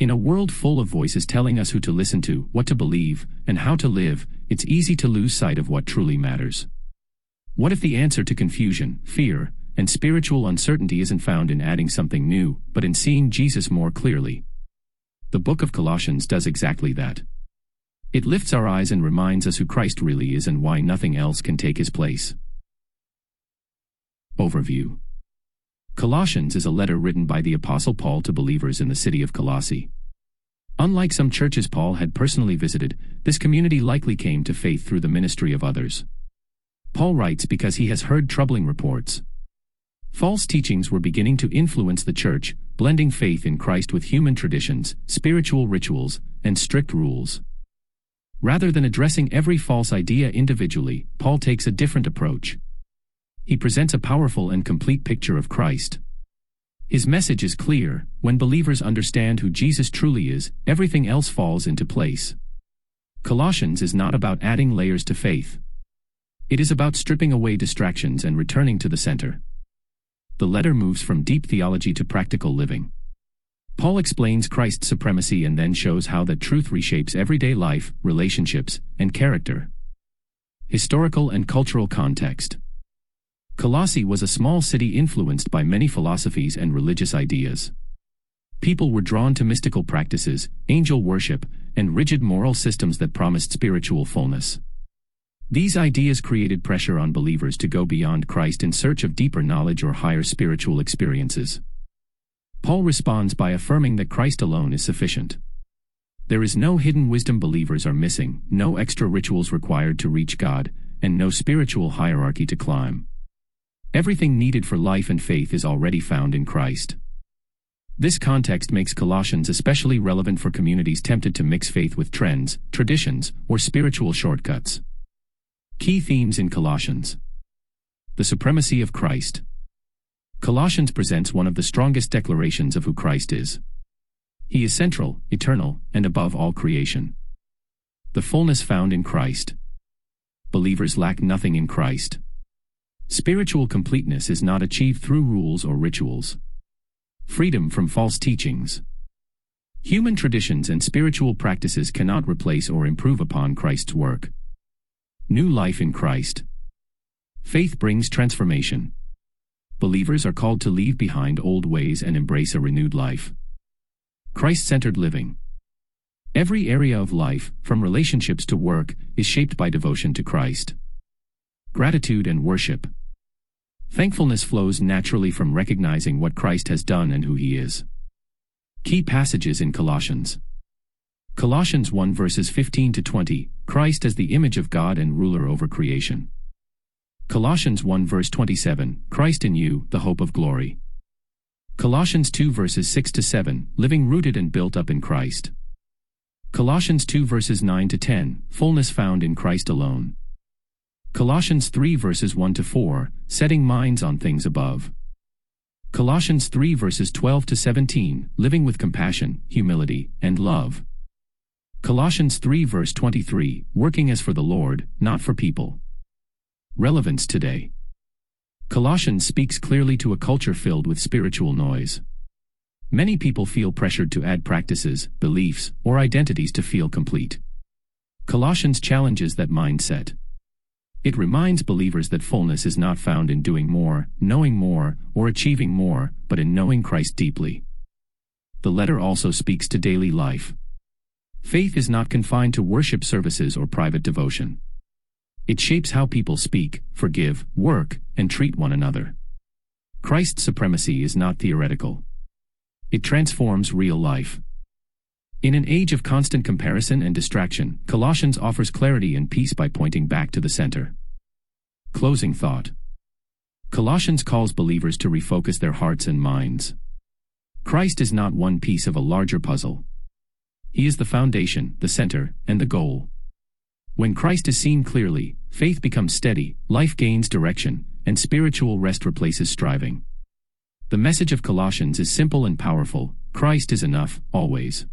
In a world full of voices telling us who to listen to, what to believe, and how to live, it's easy to lose sight of what truly matters. What if the answer to confusion, fear, and spiritual uncertainty isn't found in adding something new, but in seeing Jesus more clearly? The book of Colossians does exactly that. It lifts our eyes and reminds us who Christ really is and why nothing else can take his place. Overview. Colossians is a letter written by the Apostle Paul to believers in the city of Colossae. Unlike some churches Paul had personally visited, this community likely came to faith through the ministry of others. Paul writes because he has heard troubling reports. False teachings were beginning to influence the church, blending faith in Christ with human traditions, spiritual rituals, and strict rules. Rather than addressing every false idea individually, Paul takes a different approach. He presents a powerful and complete picture of Christ. His message is clear: when believers understand who Jesus truly is, everything else falls into place. Colossians is not about adding layers to faith. It is about stripping away distractions and returning to the center. The letter moves from deep theology to practical living. Paul explains Christ's supremacy and then shows how that truth reshapes everyday life, relationships, and character. Historical and cultural context. Colossae was a small city influenced by many philosophies and religious ideas. People were drawn to mystical practices, angel worship, and rigid moral systems that promised spiritual fullness. These ideas created pressure on believers to go beyond Christ in search of deeper knowledge or higher spiritual experiences. Paul responds by affirming that Christ alone is sufficient. There is no hidden wisdom believers are missing, no extra rituals required to reach God, and no spiritual hierarchy to climb. Everything needed for life and faith is already found in Christ. This context makes Colossians especially relevant for communities tempted to mix faith with trends, traditions, or spiritual shortcuts. Key themes in Colossians. The supremacy of Christ. Colossians presents one of the strongest declarations of who Christ is. He is central, eternal, and above all creation. The fullness found in Christ. Believers lack nothing in Christ. Spiritual completeness is not achieved through rules or rituals. Freedom from false teachings. Human traditions and spiritual practices cannot replace or improve upon Christ's work. New life in Christ. Faith brings transformation. Believers are called to leave behind old ways and embrace a renewed life. Christ-centered living. Every area of life, from relationships to work, is shaped by devotion to Christ. Gratitude and worship. Thankfulness flows naturally from recognizing what Christ has done and who he is. Key passages in Colossians. Colossians 1 verses 15 to 20, Christ as the image of God and ruler over creation. Colossians 1 verse 27, Christ in you, the hope of glory. Colossians 2 verses 6 to 7, living rooted and built up in Christ. Colossians 2 verses 9 to 10, fullness found in Christ alone. Colossians 3 verses 1 to 4, setting minds on things above. Colossians 3 verses 12 to 17, living with compassion, humility, and love. Colossians 3 verse 23, working as for the Lord, not for people. Relevance Today. Colossians speaks clearly to a culture filled with spiritual noise. Many people feel pressured to add practices, beliefs, or identities to feel complete. Colossians challenges that mindset. It reminds believers that fullness is not found in doing more, knowing more, or achieving more, but in knowing Christ deeply. The letter also speaks to daily life. Faith is not confined to worship services or private devotion. It shapes how people speak, forgive, work, and treat one another. Christ's supremacy is not theoretical. It transforms real life. In an age of constant comparison and distraction, Colossians offers clarity and peace by pointing back to the center. Closing thought. Colossians calls believers to refocus their hearts and minds. Christ is not one piece of a larger puzzle. He is the foundation, the center, and the goal. When Christ is seen clearly, faith becomes steady, life gains direction, and spiritual rest replaces striving. The message of Colossians is simple and powerful: Christ is enough, always.